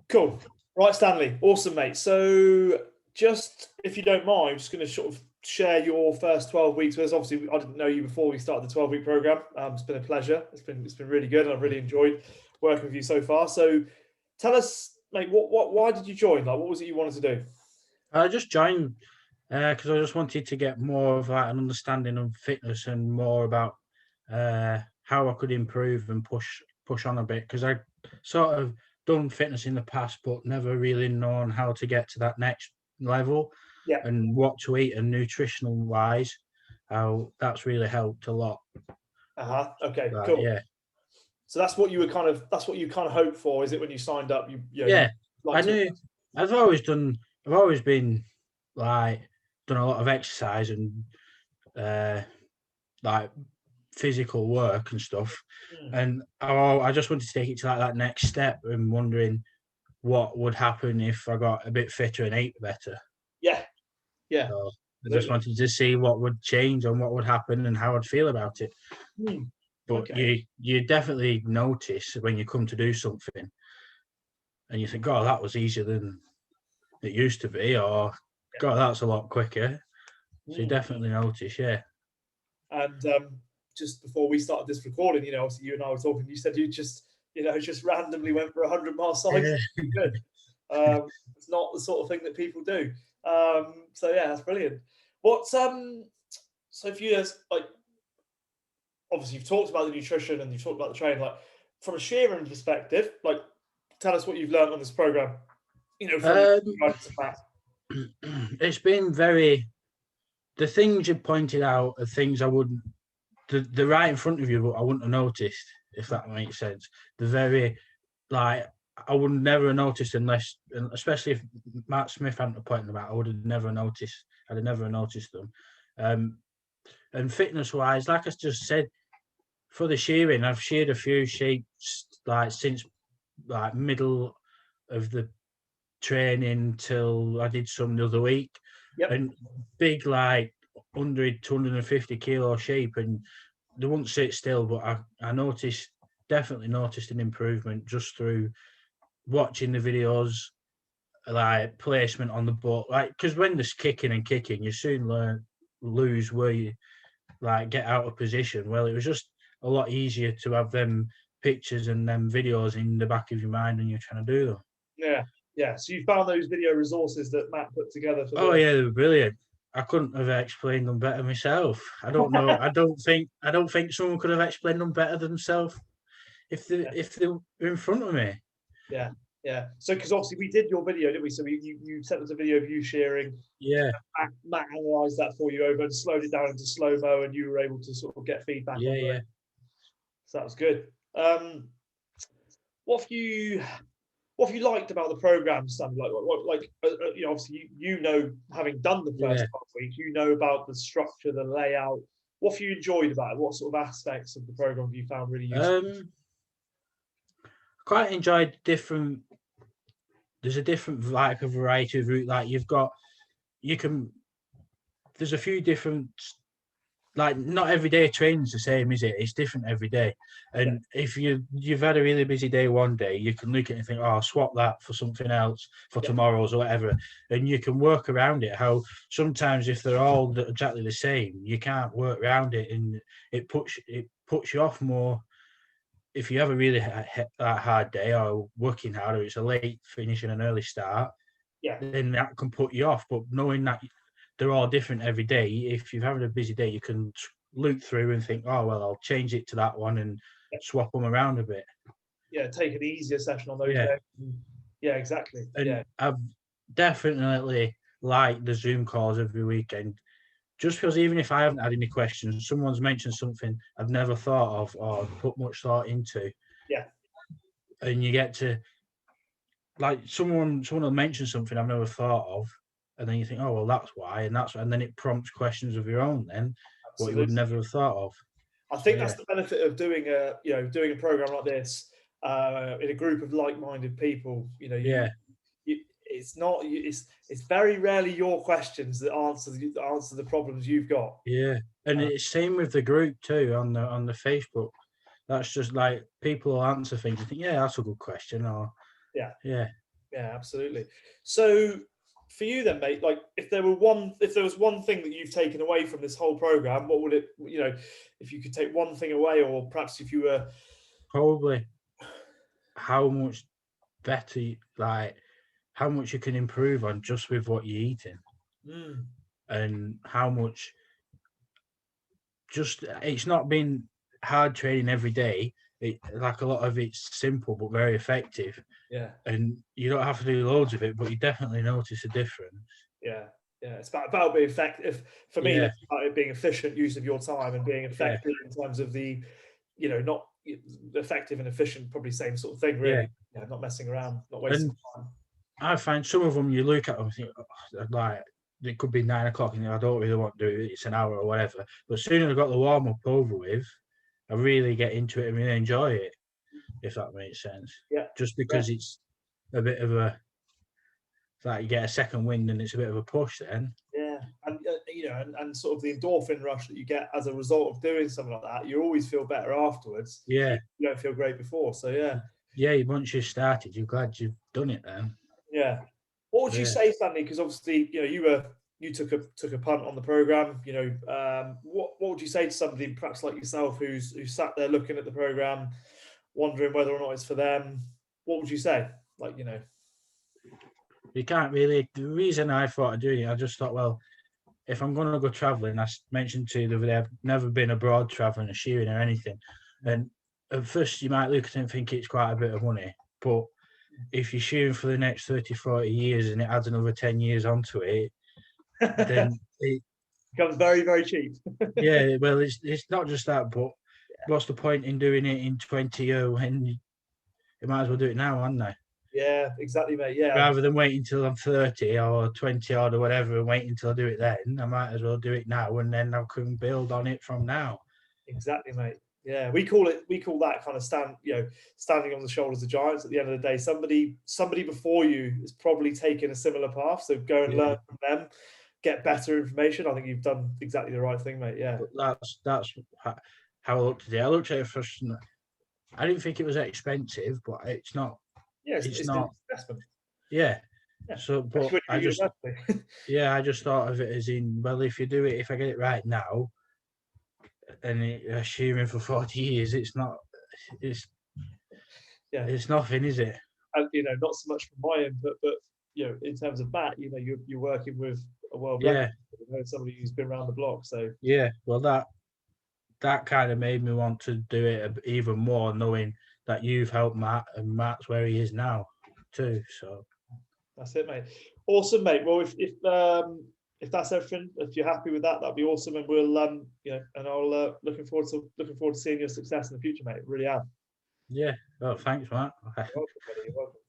Cool. Right, Stanley. Awesome, mate. So just, if you don't mind, I'm just going to sort of share your first 12 weeks with us. Obviously, I didn't know you before we started the 12-week program. It's been a pleasure. It's been really good. I've really enjoyed working with you so far. So tell us, mate, why did you join? Like, what was it you wanted to do? I just joined because I just wanted to get more of like an understanding of fitness and more about how I could improve and push on a bit, because I sort of done fitness in the past but never really known how to get to that next level. Yeah. And what to eat and nutritional wise, how that's really helped a lot. Okay, But, cool. yeah. So that's what you hoped for, is it, when you signed up? Yeah, I knew. I've always been like done a lot of exercise and like physical work and stuff, and I just wanted to take it to like that next step, and wondering what would happen if I got a bit fitter and ate better. Yeah. So I just wanted to see what would change and what would happen and how I'd feel about it. But you definitely notice when you come to do something and you think, oh, that was easier than it used to be, or God, that's a lot quicker. So you definitely notice, yeah. And just before we started this recording, obviously you and I were talking. You said you just randomly went for 100-mile cycle. Yeah. Good. It's not the sort of thing that people do. So yeah, that's brilliant. So if you just, like, obviously you've talked about the nutrition and you've talked about the training, like from a shearing perspective, like tell us what you've learned on this program. It's been the things you pointed out are things I wouldn't, they're right in front of you, but I wouldn't have noticed, if that makes sense. They're very, like, I would never have noticed unless, especially if Matt Smith hadn't pointed them out, I would have never noticed. I'd have never noticed them. And fitness-wise, like I just said, for the shearing, I've sheared a few sheep like since like middle of the training till I did some the other week. Yep. And big, like 100 to 150 kilo sheep, and they wouldn't sit still, but I definitely noticed an improvement just through watching the videos, like placement on the butt, like, because when there's kicking, you soon lose where you like get out of position. Well, it was just a lot easier to have them pictures and them videos in the back of your mind when you're trying to do them. Yeah. So you found those video resources that Matt put together for yeah, they were brilliant. I couldn't have explained them better myself. I don't know. I don't think someone could have explained them better themselves if they were in front of me. Yeah. So, because obviously we did your video, didn't we? So you sent us a video of you shearing. Yeah. Matt analysed that for you over and slowed it down into slow-mo, and you were able to sort of get feedback. Yeah. So that was good. What have you liked about the program, Sam? Obviously having done the first 12 weeks, about the structure, the layout. What have you enjoyed about it? What sort of aspects of the program have you found really useful? Quite enjoyed different. There's a different like a variety of route. Like there's a few different. Like, not every day training's the same, is it? It's different every day. And if you've had a really busy day one day, you can look at it and think, oh, I'll swap that for something else for tomorrow's or whatever. And you can work around it. How sometimes if they're all exactly the same, you can't work around it, and it puts you off more. If you have a really hard day or working hard, or it's a late finish and an early start, then that can put you off. But knowing that they're all different every day, if you're having a busy day, you can look through and think, oh, well, I'll change it to that one and swap them around a bit. Yeah, take an easier session on those days. Yeah, exactly. And I've definitely liked the Zoom calls every weekend, just because even if I haven't had any questions, someone's mentioned something I've never thought of or put much thought into. Yeah. And you get to, like, someone will mention something I've never thought of, and then you think, oh, well, that's why, and then it prompts questions of your own then, what you would never have thought of. I think that's the benefit of doing a program like this in a group of like-minded people. It's very rarely your questions that answer the problems you've got. Yeah, and it's same with the group too on the Facebook. that's just like people will answer things and think, yeah, that's a good question, or Yeah. yeah. Yeah, absolutely. So for you then, mate, like if there was one thing that you've taken away from this whole program, what would it, if you could take one thing away, or perhaps if you were Probably how much better, like how much you can improve on just with what you're eating, and how much just it's not been hard training every day. Like a lot of it's simple but very effective, yeah, and you don't have to do loads of it, but you definitely notice a difference. yeah, it's about being effective. For me, Yeah, it's about it being efficient use of your time and being yeah, effective in terms of the, not effective and efficient, probably same sort of thing, yeah. really. Yeah, not messing around, not wasting And time. I find some of them you look at them and think, oh, like it could be 9 o'clock, and I don't really want to do it. It's an hour or whatever. But as soon as I got the warm up over with, I really get into it and really enjoy it. If that makes sense. Yeah, Just yeah. because it's a bit of a, it's like you get a second wind and it's a bit of a push then. Yeah, and and sort of the endorphin rush that you get as a result of doing something like that, you always feel better afterwards. Yeah, You don't feel great before. So yeah, yeah. Once you started, you're glad you've done it then. yeah. What would you Yeah. say, Stanley? Because obviously, you took a punt on the program. What would you say to somebody perhaps like yourself who's sat there looking at the program, wondering whether or not it's for them? What would you say? Like, You can't really. The reason I thought of doing it, I just thought, well, if I'm going to go traveling, I mentioned to you the other day, I've never been abroad traveling or shearing or anything. And at first, you might look at it and think it's quite a bit of money. But if you're shearing for the next 30, 40 years and it adds another 10 years onto it, then it becomes very, very cheap. yeah, well, it's not just that, but what's the point in doing it in 20 years when you might as well do it now, aren't they? Yeah, exactly, mate. Yeah, Rather than waiting until I'm 30 or 20 odd or whatever and waiting until I do it then, I might as well do it now, and then I can build on it from now. exactly, mate. Yeah, we call that kind of standing on the shoulders of giants. At the end of the day, somebody before you is probably taken a similar path. So go and Yeah. learn from them, get better information. I think you've done exactly the right thing, mate. Yeah. But that's how I looked at it. I looked at it first. I didn't think it was expensive, but it's not. Yeah, It's it's not. an investment. Yeah. Yeah. So, but I just thought of it as in, well, if you do it, if I get it right now, and assuming for 40 years, it's not. It's yeah, it's nothing, is it? and not so much from my end, but in terms of Matt, you're working with a world Yeah. record, somebody who's been around the block. So Yeah. Well, that kind of made me want to do it even more, knowing that you've helped Matt and Matt's where he is now too. So that's it, mate. Awesome, mate. Well, if that's everything, if you're happy with that, that'd be awesome, and we'll and I'll looking forward to seeing your success in the future, mate. Really am. yeah. Well, thanks, Matt. You're welcome, buddy. You're welcome.